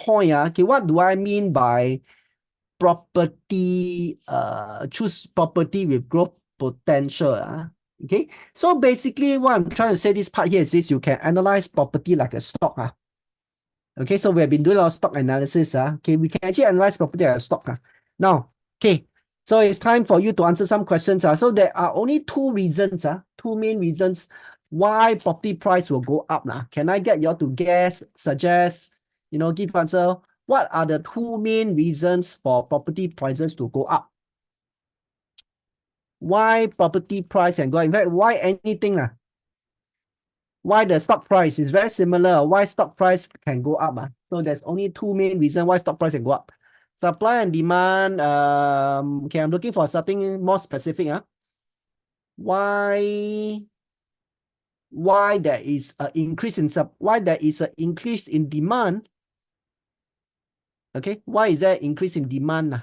point, okay, what do I mean by property, choose property with growth potential? Okay, so basically what I'm trying to say this part here is this: you can analyze property like a stock. Okay, so we have been doing a lot of stock analysis. Okay, we can actually analyze property like a stock. Now, okay, so it's time for you to answer some questions. So there are only two reasons, two main reasons why property price will go up. Can I get you all to guess, suggest, give answer? What are the two main reasons for property prices to go up? Why property price can go up? In fact, why anything? Why the stock price is very similar. Why stock price can go up? So there's only two main reasons why stock price can go up. Supply and demand. Okay, I'm looking for something more specific. Why there is an increase in why there is an increase in demand? Okay, why is there increase in demand?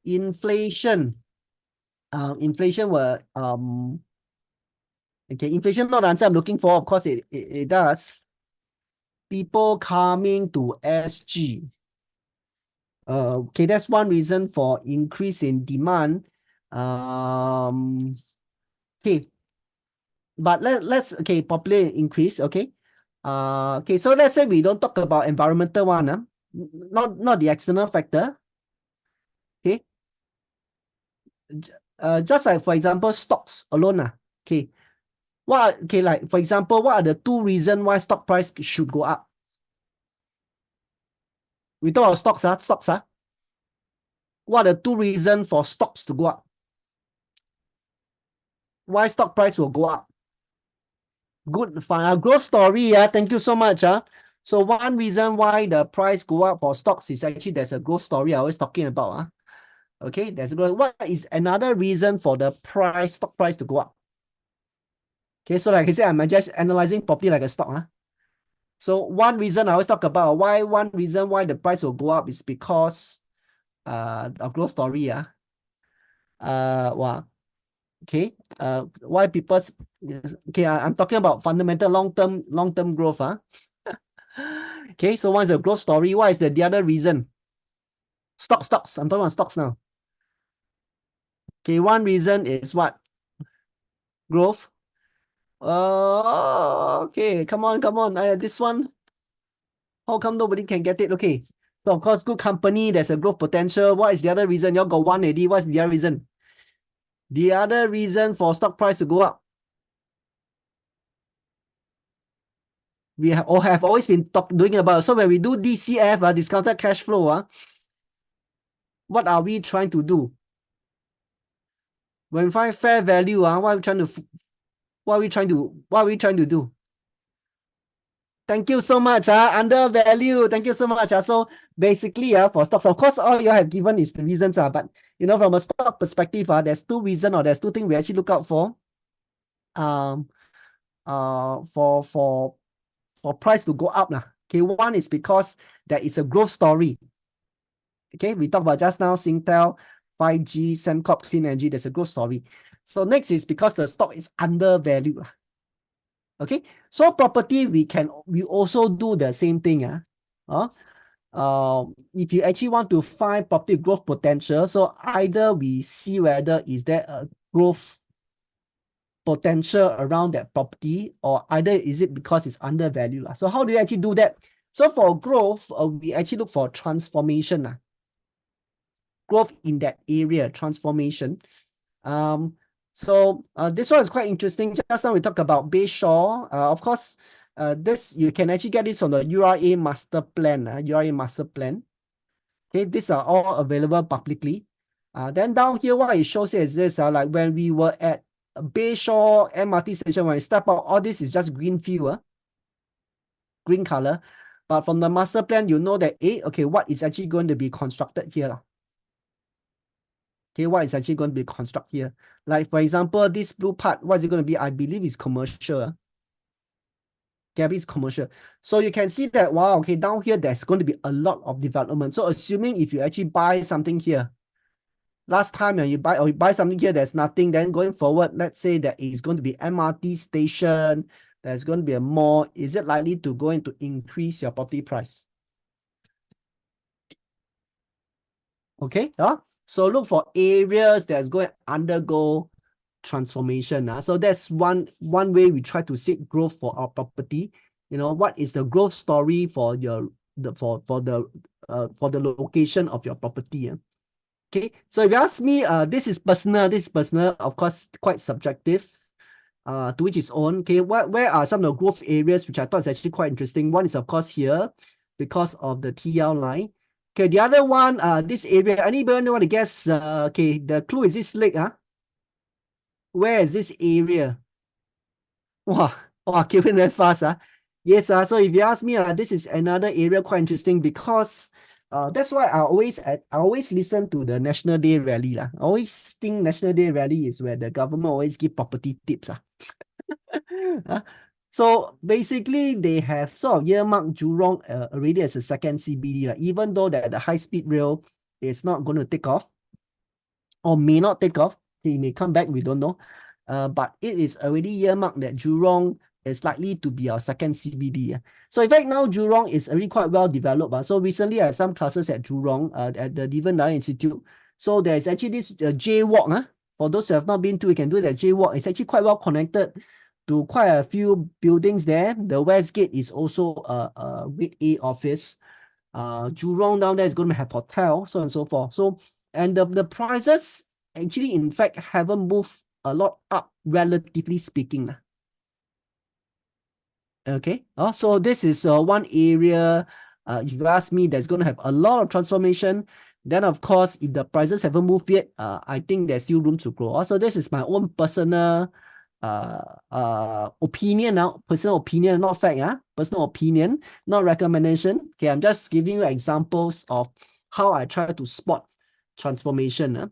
Inflation. Inflation will okay, inflation not the answer I'm looking for. Of course, it does. People coming to SG. Okay, that's one reason for increase in demand. Okay, but let's okay, population increase. Okay, okay, so let's say we don't talk about environmental one, not the external factor. Okay, just like for example, stocks alone. Okay, like for example, what are the two reasons why stock price should go up? We talk about stocks. What are the two reasons for stocks to go up? Why stock price will go up? Good, fine. Growth story. Thank you so much. So one reason why the price go up for stocks is actually there's a growth story I was talking about. Okay, there's a growth. What is another reason for the stock price to go up? Okay, so like I said, I'm just analyzing property like a stock. So one reason I always talk about one reason why the price will go up is because of growth story. Wow. Okay. Why people? Okay, I'm talking about fundamental long-term growth. Okay, so what's the growth story? What is the other reason? Stocks. I'm talking about stocks now. Okay, one reason is what? Growth. Okay, come on. This one, how come nobody can get it? Okay, so of course, good company, there's a growth potential. What is the other reason? Y'all got one already. What's the other reason? The other reason for stock price to go up. We have always been doing about. So when we do DCF, discounted cash flow, what are we trying to do? When we find fair value, what are we trying to do? Thank you so much. Undervalue. Thank you so much. So basically, for stocks, of course, all you have given is the reasons. But from a stock perspective, there's two reasons or there's two things we actually look out for. For price to go up. Okay, one is because there is a growth story. Okay, we talked about just now, Singtel, 5G, Sembcorp, Clean Energy, there's a growth story. So next is because the stock is undervalued. Okay, so property, we also do the same thing. If you actually want to find property growth potential, so either we see whether is there a growth potential around that property, or either is it because it's undervalued. So how do you actually do that? So for growth, we actually look for transformation. Growth in that area, transformation. So this one is quite interesting. Just now we talked about Bayshore. Of course, this you can actually get this from the URA master plan. URA master plan. Okay, these are all available publicly. Then down here, what it shows is this: like when we were at Bayshore MRT station, when we step out, all this is just green field, green color. But from the master plan, you know that okay, what is actually going to be constructed here? Okay, what is actually going to be constructed here? Like, for example, this blue part, what is it going to be? I believe it's commercial. Okay, it's commercial. So you can see that, wow, okay, down here, there's going to be a lot of development. So assuming if you actually buy something here, last time you buy something here, there's nothing. Then going forward, let's say that it's going to be MRT station, there's going to be a mall. Is it likely to increase your property price? Okay, so look for areas that's going to undergo transformation. So that's one way we try to seek growth for our property. What is the growth story for the location of your property? Okay, so if you ask me, this is personal, of course, quite subjective. To which its own. Okay, where are some of the growth areas which I thought is actually quite interesting? One is of course here because of the TL line. Okay, the other one, this area, anybody want to guess? Okay, the clue is this lake. Where is this area? Wow, Kevin very fast. Yes, so if you ask me, this is another area quite interesting because that's why I always listen to the National Day Rally. I always think National Day Rally is where the government always give property tips. So basically, they have sort of earmarked Jurong already as a second CBD, even though that the high-speed rail is not going to take off or may not take off. It may come back, we don't know. But it is already earmarked that Jurong is likely to be our second CBD. So in fact, now Jurong is already quite well developed. So recently, I have some classes at Jurong, at the Devan Nair Institute. So there's actually this J-Walk. For those who have not been to, you can do that J-Walk. It's actually quite well connected to quite a few buildings there. The West Gate is also a Grade A office. Jurong down there is going to have hotel, so on and so forth. So, and the prices actually, in fact, haven't moved a lot up, relatively speaking. Okay. So this is one area, if you ask me, that's going to have a lot of transformation. Then, of course, if the prices haven't moved yet, I think there's still room to grow. Also, this is my own personal opinion now, personal opinion, not fact, personal opinion, not recommendation. Okay, I'm just giving you examples of how I try to spot transformation.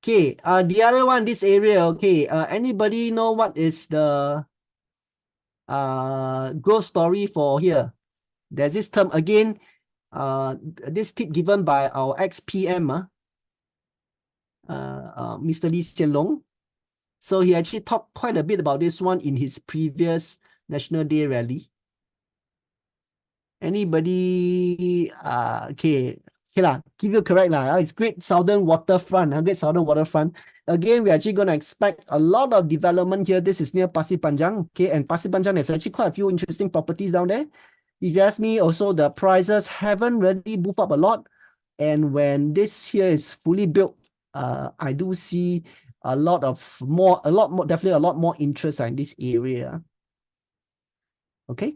Okay, the other one, this area, okay, anybody know what is the growth story for here? There's this term again, this tip given by our ex-PM, Mr. Lee Hsien Loong. So he actually talked quite a bit about this one in his previous National Day rally. Anybody? Okay lah, give you correct lah. It's Great Southern Waterfront. Great Southern Waterfront. Again, we're actually going to expect a lot of development here. This is near Pasir Panjang. Okay, and Pasir Panjang, there's actually quite a few interesting properties down there. If you ask me, also the prices haven't really moved up a lot. And when this here is fully built, I do see definitely a lot more interest in this area. Okay.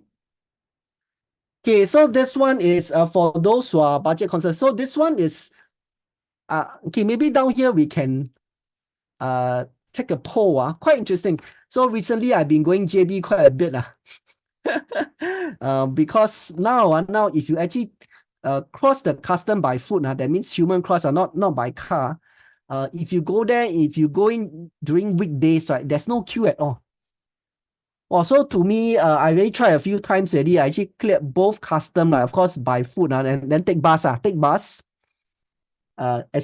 Okay, so this one is for those who are budget conscious. So this one is okay, maybe down here we can take a poll. Quite interesting. So recently I've been going JB quite a bit. Because now if you actually cross the custom by foot, that means human cross, not by car. If you go there, if you go in during weekdays, right, there's no queue at all. So to me, I already tried a few times already. I actually cleared both custom, of course, by foot, and then take bus. As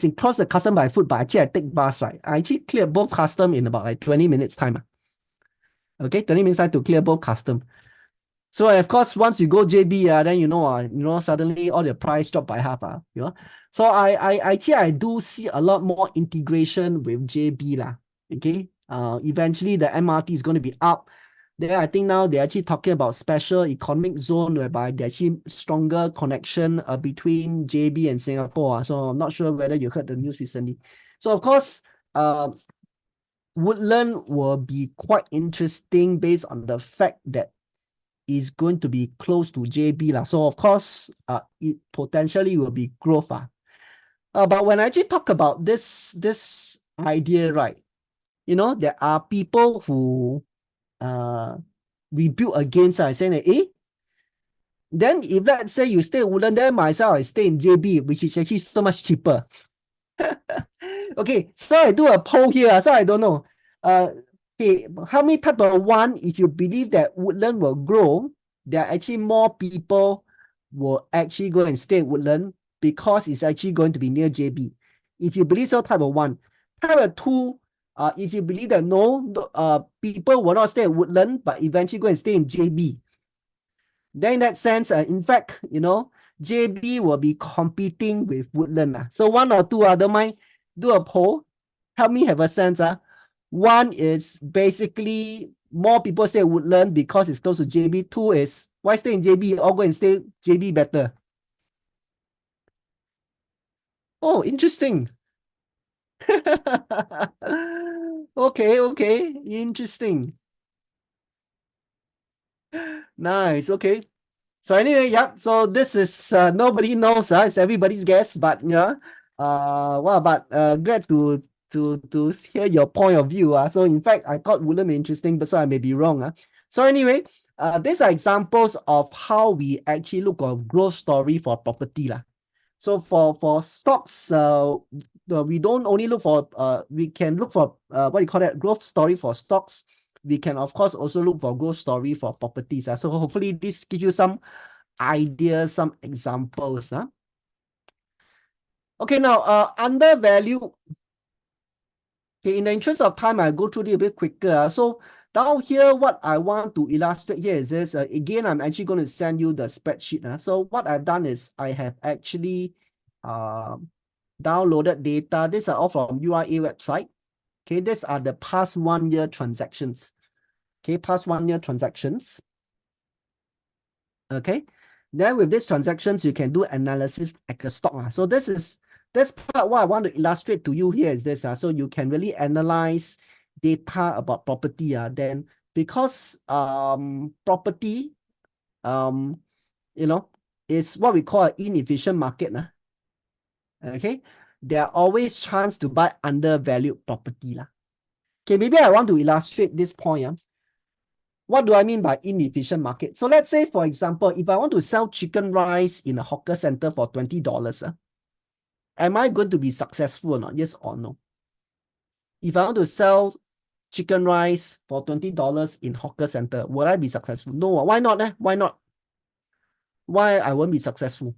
in cross the custom by foot, but actually I take bus, right? I actually cleared both custom in about like 20 minutes time. Okay, 20 minutes time to clear both custom. So of course, once you go JB, then suddenly all the price drop by half. So I do see a lot more integration with JB lah. Okay. Eventually the MRT is going to be up. Then I think now they're actually talking about special economic zone whereby there's actually stronger connection between JB and Singapore. So I'm not sure whether you heard the news recently. So of course, Woodland will be quite interesting based on the fact that is going to be close to JB lah. So of course, it potentially will be growth. But when I actually talk about this idea, right, there are people who rebuke against saying that, then if let's say you stay in Woodland, then myself I stay in JB, which is actually so much cheaper. Okay, so I do a poll here, so I don't know. Okay, how many type of one, if you believe that Woodland will grow, there are actually more people will actually go and stay in Woodland because it's actually going to be near JB. If you believe so, type of one. Type of two, if you believe that no, people will not stay in Woodland, but eventually go and stay in JB. Then in that sense, in fact, JB will be competing with Woodland. So one or two, don't mind, do a poll. Help me have a sense. One is basically more people stay Woodland because it's close to JB. Two is why stay in JB? All go and stay JB better. Oh, interesting. Okay, interesting. Nice, okay. So anyway, yep. So this is nobody knows, it's everybody's guess, but yeah. Well, but glad to hear your point of view. So in fact, I thought Woodland be interesting, but so I may be wrong. So anyway, these are examples of how we actually look at growth story for property. So for stocks, we don't only look for we can look for what you call that growth story for stocks. We can of course also look for growth story for properties. So hopefully this gives you some ideas, some examples. Okay, now undervalue. Okay, in the interest of time, I'll go through it a bit quicker. So down here, what I want to illustrate here is this. Again, I'm actually going to send you the spreadsheet. So what I've done is I have actually downloaded data. These are all from URA website. Okay, these are the past 1 year transactions. Okay, past 1 year transactions. Okay, then with these transactions, you can do analysis like a stock. So this part what I want to illustrate to you here is this. So you can really analyze data about property. Then because property is what we call an inefficient market. Okay, there are always chance to buy undervalued property. Okay, maybe I want to illustrate this point. What do I mean by inefficient market? So let's say, for example, if I want to sell chicken rice in a hawker center for $20, am I going to be successful or not? Yes or no? If I want to sell chicken rice for $20 in hawker center, will I be successful? No. Why not? Why not? Why I won't be successful?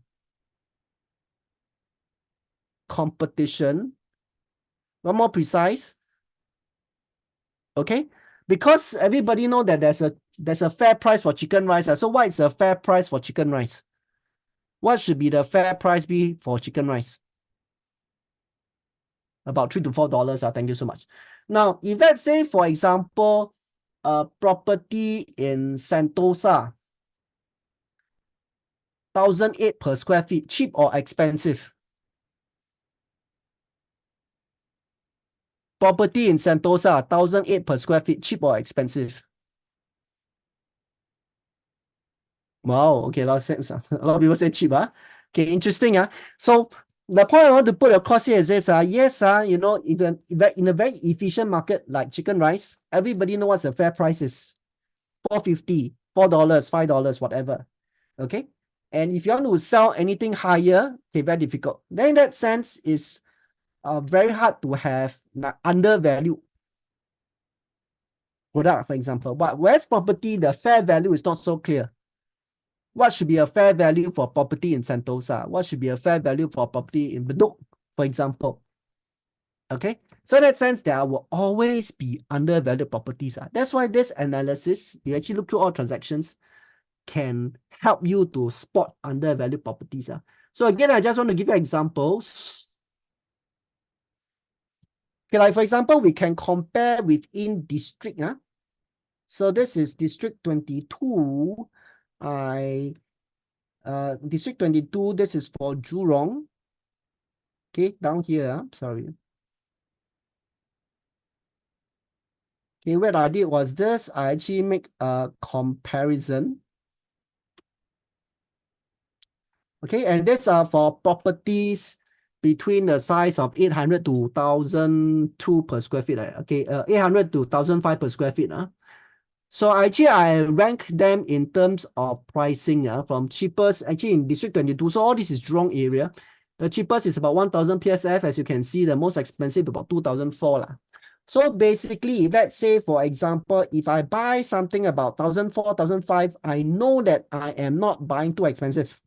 Competition. One more precise. Okay, because everybody know that there's a fair price for chicken rice. So what is a fair price for chicken rice? What should be the fair price be for chicken rice? About $3 to $4. Thank you so much. Now, if let's say, for example, a property in Sentosa, 1,008 per square feet, cheap or expensive? Property in Sentosa, 1,008 per square feet, cheap or expensive? Wow, okay, a lot of people say cheap. Okay, interesting. So the point I want to put across here is this. Yes, even in a very efficient market like chicken rice, everybody knows what the fair price is. $4.50, $4, $5, whatever. Okay. And if you want to sell anything higher, okay, very difficult. Then in that sense, it's very hard to have undervalued product, for example. But whereas property, the fair value is not so clear. What should be a fair value for property in Sentosa? What should be a fair value for property in Bedok, for example? Okay, so in that sense, there will always be undervalued properties. That's why this analysis, you actually look through all transactions, can help you to spot undervalued properties. So again, I just want to give you examples. Okay, like for example, we can compare within district. So this is district 22. District 22, this is for Jurong. Okay, down here, sorry. Okay, what I did was this, I actually make a comparison. Okay, and these are for properties between the size of 800 to 1,002 per square feet. Okay, 800 to 1,005 per square feet. So actually, I rank them in terms of pricing from cheapest, actually in District 22. So all this is Jurong area. The cheapest is about 1,000 PSF. As you can see, the most expensive about 2,004. So basically, let's say, for example, if I buy something about 1,004, 1,005, I know that I am not buying too expensive.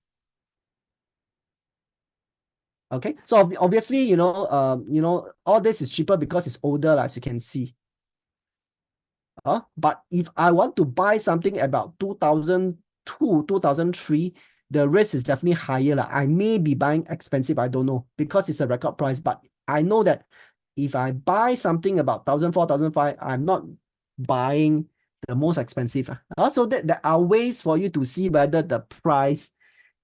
Okay, so obviously, all this is cheaper because it's older, as you can see. But if I want to buy something about 2002, 2003, the risk is definitely higher. Like, I may be buying expensive, I don't know, because it's a record price. But I know that if I buy something about 1,004, 1,005, I'm not buying the most expensive. Also, there are ways for you to see whether the price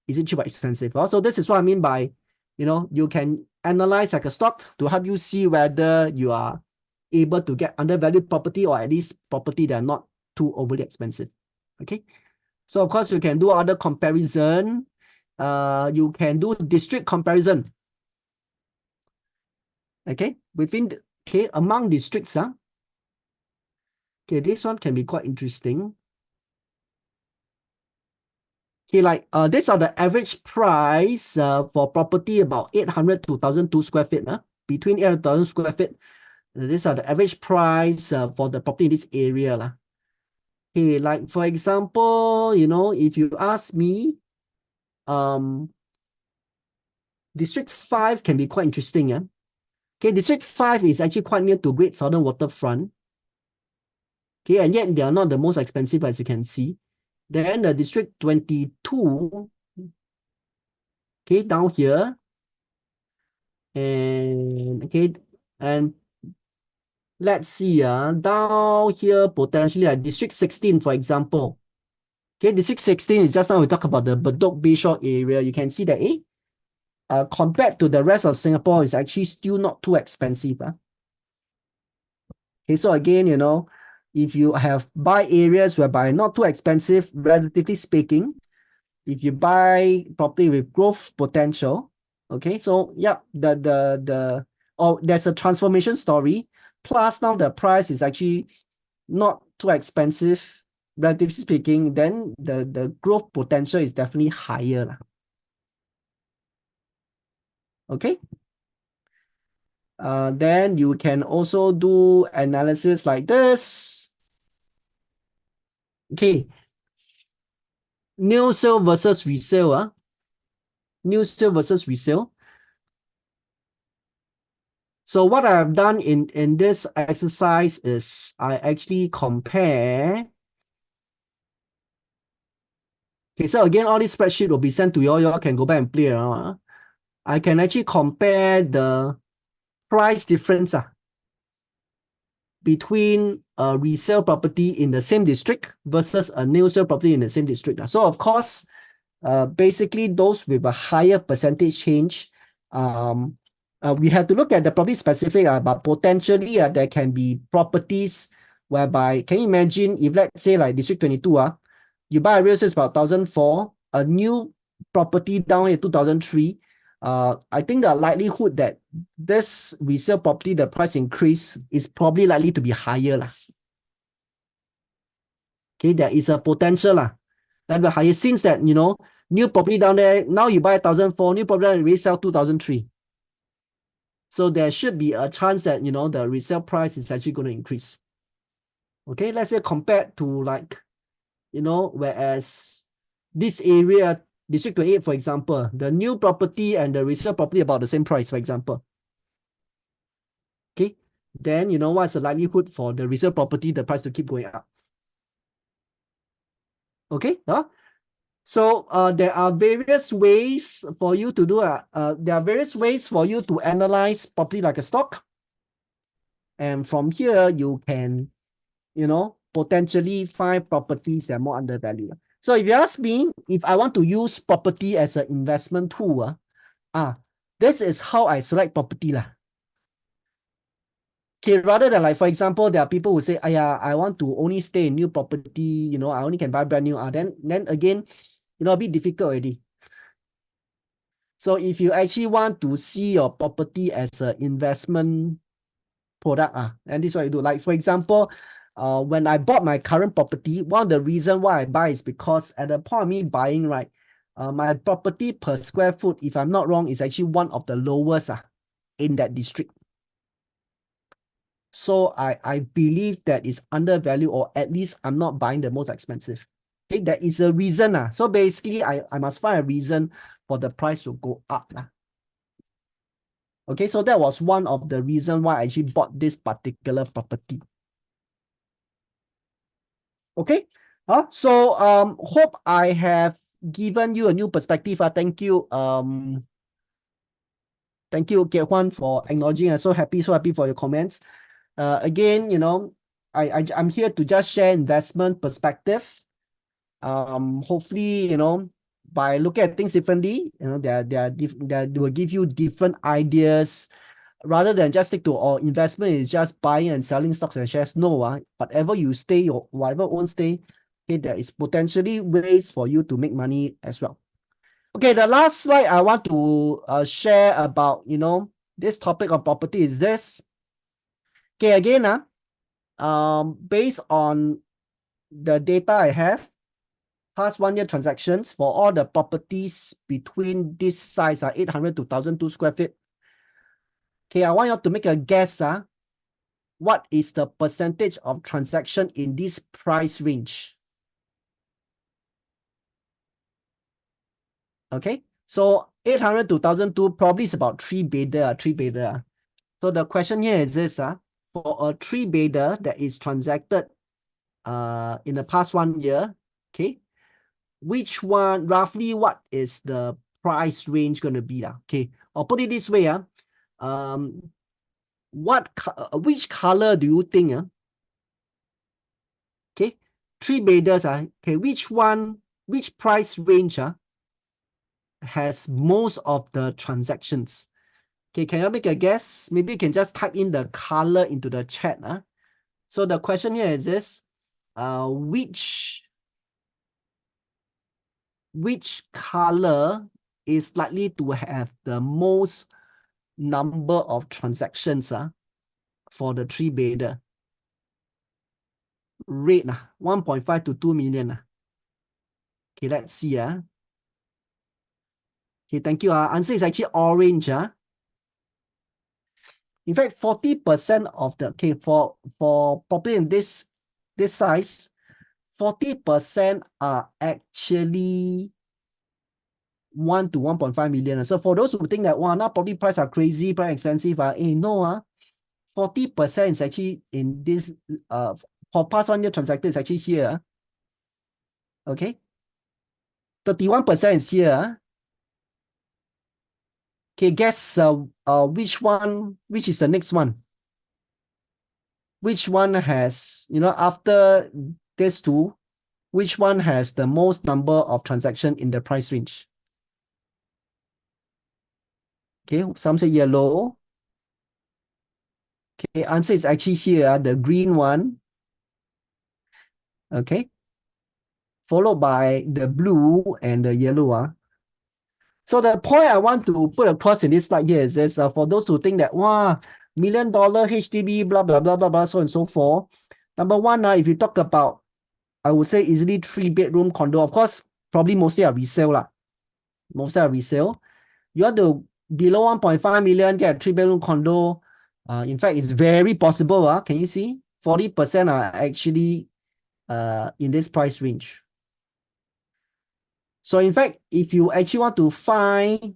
is it cheap or expensive. Also, this is what I mean by, you can analyze like a stock to help you see whether you are able to get undervalued property or at least property that are not too overly expensive. Okay. So of course you can do other comparison. You can do district comparison. Okay, among districts, okay, this one can be quite interesting. Okay, like these are the average price for property about 800 to 1,002 square feet. Between 800 to 1,000 square feet. These are the average price for the property in this area. Okay, like for example, if you ask me, District 5 can be quite interesting. Okay, District 5 is actually quite near to Great Southern Waterfront. Okay, and yet they are not the most expensive, as you can see. Then the District 22, okay, down here. And okay, and let's see, down here potentially like District 16, for example. Okay, District 16 is just now we talk about the Bedok Bayshore area. You can see that compared to the rest of Singapore, it's actually still not too expensive. Okay, so again, if you have buy areas whereby not too expensive, relatively speaking, if you buy property with growth potential, okay, so yeah, there's a transformation story. Plus now the price is actually not too expensive, relatively speaking, then the growth potential is definitely higher. Okay. Then you can also do analysis like this. Okay. New sale versus resale. New sale versus resale. So what I've done in this exercise is I actually compare. Okay, so again, all this spreadsheet will be sent to you all. You all can go back and play around. I can actually compare the price difference between a resale property in the same district versus a new sale property in the same district. So of course, basically those with a higher percentage change, we have to look at the property specific, but potentially there can be properties whereby, can you imagine if let's say like District 22, you buy a real estate about 1,004, a new property down here 2,003, I think the likelihood that this resale property, the price increase is probably likely to be higher. Okay, there is a potential that will higher since that, new property down there, now you buy 1,004, new property down there, resell 2,003. So there should be a chance that, the resale price is actually going to increase. Okay, let's say compared to like, whereas this area, District 28, for example, the new property and the resale property about the same price, for example. Okay, then what's the likelihood for the resale property, the price to keep going up? Okay, so there are various ways for you to do there are various ways for you to analyze property like a stock. And from here, you can, potentially find properties that are more undervalued. So if you ask me, if I want to use property as an investment tool, this is how I select property. Okay, rather than like, for example, there are people who say, I want to only stay in new property, I only can buy brand new. Then again, a bit difficult already. So if you actually want to see your property as an investment product, and this is what you do. Like, for example, when I bought my current property, one of the reasons why I buy is because at the point of me buying, right, my property per square foot, if I'm not wrong, is actually one of the lowest in that district. So I believe that it's undervalued, or at least I'm not buying the most expensive. Okay, there is a reason. So basically, I must find a reason for the price to go up. Okay, so that was one of the reasons why I actually bought this particular property. Okay, so hope I have given you a new perspective. Thank you. Thank you, Kiet Huan, for acknowledging. I'm so happy for your comments. Again, you know, I'm here to just share investment perspective. Hopefully, you know, by looking at things differently, you know, they will give you different ideas rather than just stick to investment is just buying and selling stocks and shares. No, whatever you stay or whatever own stay, okay, there is potentially ways for you to make money as well. Okay, the last slide I want to share about, you know, this topic of property is this. Okay, again, based on the data I have, past 1 year transactions for all the properties between this size, 800 to 1,002 square feet. Okay, I want you to make a guess, what is the percentage of transaction in this price range? Okay, so 800 to 1,002 probably is about three bedder. So the question here is this, for a three bedder that is transacted in the past 1 year, okay, which one, roughly what is the price range going to be? Okay, I'll put it this way, which color do you think? Okay, three bedders, okay, which price range has most of the transactions? Okay, can you make a guess? Maybe you can just type in the color into the chat. So the question here is this, which color is likely to have the most number of transactions for the three bedder? Red, 1.5 to 2 million. Okay, let's see. Okay, thank you. Answer is actually orange. In fact, 40% of the, okay, for property in this size, 40% are actually 1 to 1.5 million. So for those who think that, wow, now property price are crazy, price expensive, no, 40% is actually in this, for past 1 year transacted is actually here. Okay. 31% is here. Okay, guess which is the next one? Which one has, you know, after this two, which one has the most number of transaction in the price range? Okay, some say yellow. Okay, answer is actually here, the green one. Okay. Followed by the blue and the yellow. So the point I want to put across in this slide here is this, for those who think that, wow, $1 million HDB, blah, blah, blah, blah, blah, so and so forth. Number one, if you talk about, I would say easily 3-bedroom condo, of course, probably mostly are resale. Mostly are resale. You want to, below 1.5 million, get a 3-bedroom condo. In fact, it's very possible. Can you see? 40% are actually in this price range. So in fact, if you actually want to find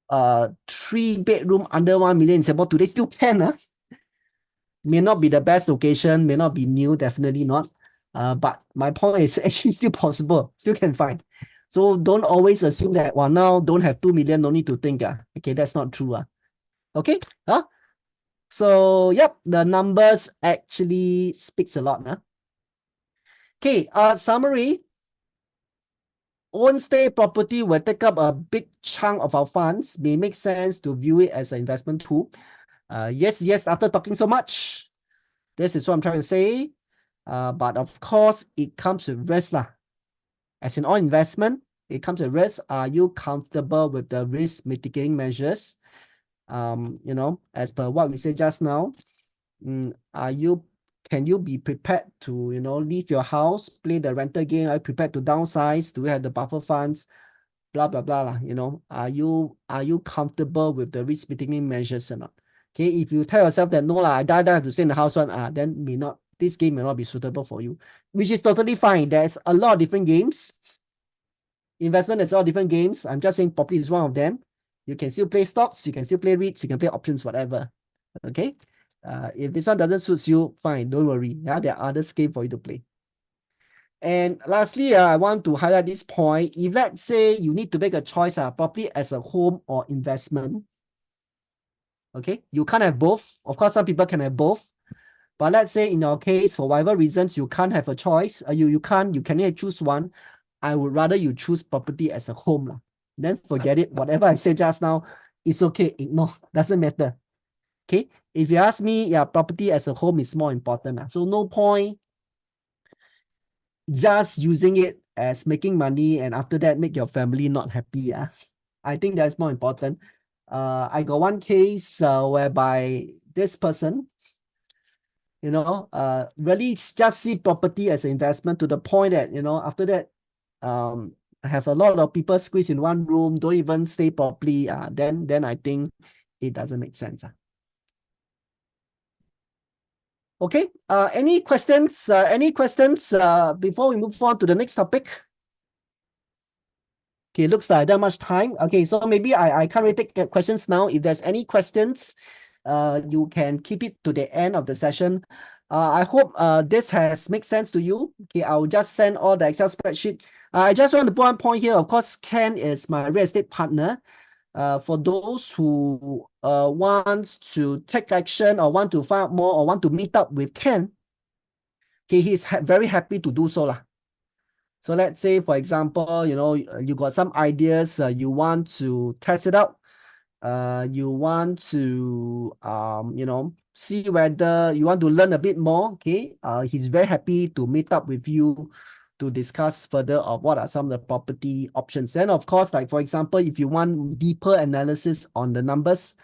a 3-bedroom under 1 million in Singapore today, still can. May not be the best location, may not be new, definitely not. But my point is actually still possible, still can find. So don't always assume that, well, now don't have 2 million, no need to think. Okay, that's not true. Okay, so yep, the numbers actually speaks a lot. Okay, summary. Own stay property will take up a big chunk of our funds. May make sense to view it as an investment tool. Yes, after talking so much, this is what I'm trying to say. But of course, it comes with risk. As in all investment, it comes with risk. Are you comfortable with the risk mitigating measures? You know, as per what we said just now, can you be prepared to, you know, leave your house, play the rental game? Are you prepared to downsize? Do we have the buffer funds? Blah, blah, blah. You know, are you comfortable with the risk mitigating measures or not? Okay, if you tell yourself that no, I die have to stay in the house then this game may not be suitable for you, which is totally fine. There's a lot of different games. Investment is all different games. I'm just saying property is one of them. You can still play stocks, you can still play REITs, you can play options, whatever. Okay. If this one doesn't suit you, fine, don't worry. There are other games for you to play. And lastly, I want to highlight this point. If let's say you need to make a choice, property as a home or investment, okay, you can't have both. Of course, some people can have both. But let's say in your case, for whatever reasons, you can't have a choice. You can only choose one. I would rather you choose property as a home. Then forget it. Whatever I said just now, it's okay. Ignore. Doesn't matter. Okay. If you ask me, yeah, property as a home is more important. So no point just using it as making money and after that make your family not happy. I think that's more important. I got one case whereby this person, really just see property as an investment to the point that, after that, have a lot of people squeezed in one room, don't even stay properly. Then I think it doesn't make sense. Okay. Any questions? Before we move on to the next topic? Okay, looks like that much time. Okay, so maybe I can't really take questions now. If there's any questions, you can keep it to the end of the session. I hope this has made sense to you. Okay, I'll just send all the Excel spreadsheet. I just want to put one point here. Of course, Ken is my real estate partner. For those who wants to take action or want to find out more or want to meet up with Ken, okay, he's very happy to do so lah. So let's say, for example, you got some ideas, you want to test it out. You want to, see whether you want to learn a bit more. Okay. He's very happy to meet up with you to discuss further of what are some of the property options. And of course, like for example, if you want deeper analysis on the numbers,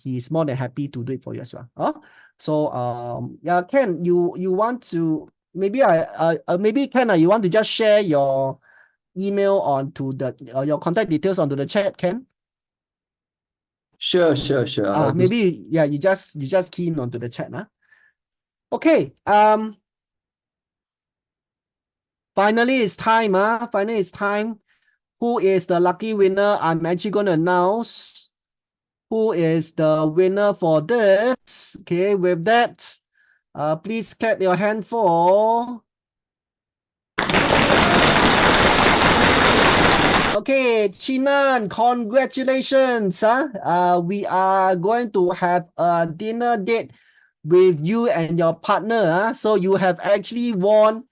he's more than happy to do it for you as well. So yeah, Ken, you want to maybe Ken, you want to just share your email onto the your contact details onto the chat, Ken? Sure. Maybe yeah, you just key in onto the chat, Okay. Finally it's time, Finally it's time. Who is the lucky winner? I'm actually going to announce who is the winner for this. Okay, with that, please clap your hand for. Okay, Chinan, congratulations. We are going to have a dinner date with you and your partner. So you have actually won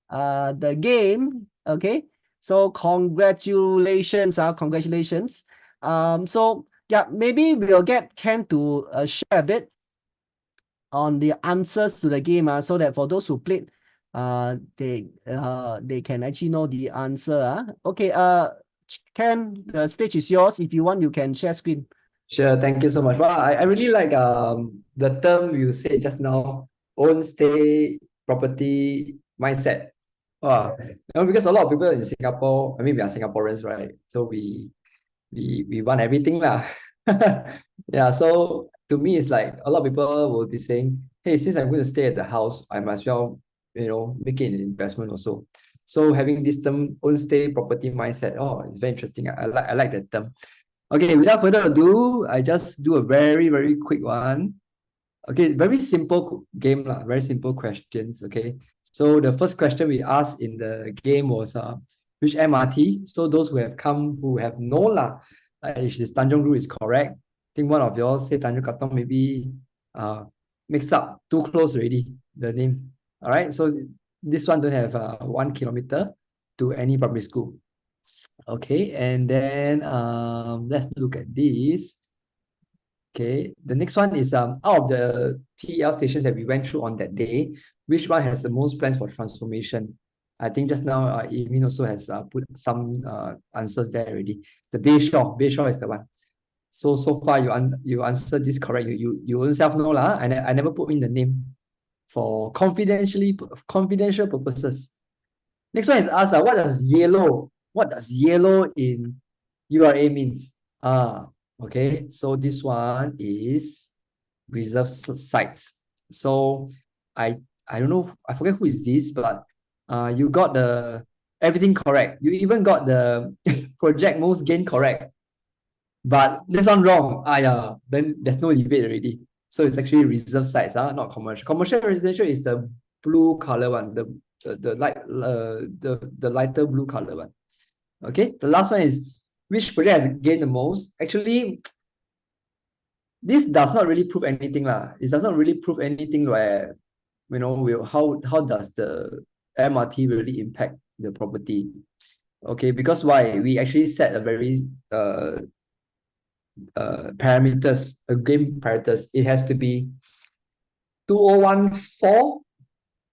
the game. Okay. So congratulations. Congratulations. So yeah, maybe we'll get Ken to share a bit on the answers to the game, so that for those who played, they can actually know the answer. Okay, Ken, the stage is yours. If you want, you can share screen. Sure, thank you so much. Wow, I really like the term you said just now, own stay property mindset. Wow. Because a lot of people in Singapore, I mean we are Singaporeans, right? So we want everything lah. Yeah, so to me it's like a lot of people will be saying, hey, since I'm going to stay at the house, I might as well, make it an investment also. So having this term own stay property mindset, it's very interesting. I like that term. Okay, without further ado, I just do a very, very quick one. Okay, very simple game lah, very simple questions. Okay, so the first question we asked in the game was which MRT? So those who have come who have no lah, if this Tanjong Rhu is correct. I think one of y'all say Tanjong Katong, maybe mix up too close already the name. All right, so this one don't have 1 kilometer to any primary school. Okay, and then let's look at this. Okay, the next one is out of the TL stations that we went through on that day, which one has the most plans for transformation? I think just now Emin also has put some answers there already. The Bayshore is the one. So far you answered this correct. You yourself know lah. I never put in the name for confidential purposes. Next one is asked, what does yellow in URA means? Okay, so this one is reserved sites. So I don't know, I forget who is this, but you got the everything correct. You even got the project most gain correct. But this one wrong. Yeah, then there's no debate already. So it's actually reserved sites, not commercial. Commercial residential is the blue color one, the the lighter blue color one. Okay, the last one is which project has gained the most. Actually, this does not really prove anything lah. It does not really prove anything where, how does the MRT really impact the property. Okay, because why? We actually set a very parameters, a game parameters. It has to be 2014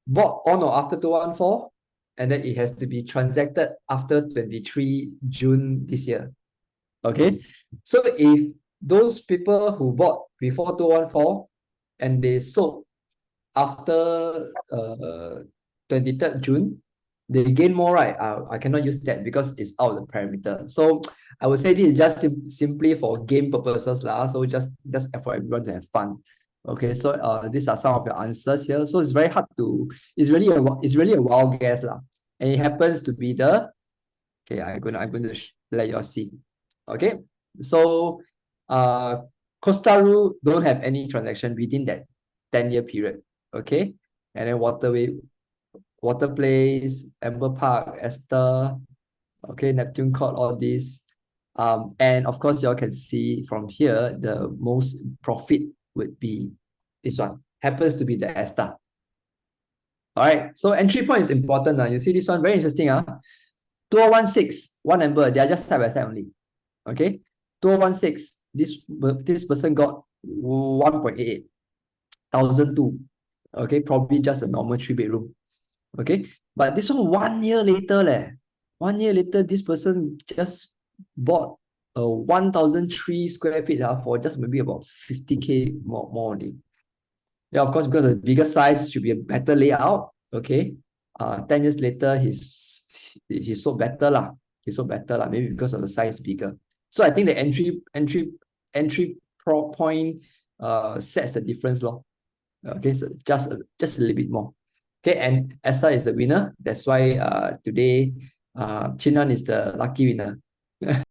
bought on or after 2014, and then it has to be transacted after 23 June this year. Okay, so if those people who bought before 2014 and they sold after 23rd June, they gain more, right? I cannot use that because it's out of the parameter. So I would say this is just simply for game purposes lah. So just for everyone to have fun. Okay, so these are some of your answers here. So it's very hard to, it's really a wild guess lah. And it happens to be the, okay, I'm going to let you all see. Okay, so Costa Ru don't have any transaction within that 10-year period. Okay, and then Water Place, Amber Park, Esther, okay, Neptune Court, all these. And of course, y'all can see from here, the most profit would be this one. Happens to be the Esther. All right, so entry point is important. You see this one, very interesting. 2016, one number, they are just side by side only. Okay, 2016, this person got 1.88, 1,002. Okay, probably just a normal 3-bedroom. Okay, but this one year later, 1 year later, this person just bought a 1,003 square feet for just maybe about 50K more only. Yeah, of course, because the bigger size should be a better layout. Okay, 10 years later, he sold better lah. He sold better lah, maybe because of the size bigger. So I think the entry point sets the difference lor. Okay, so just a little bit more. Okay, and Esther is the winner. That's why today Chin An is the lucky winner.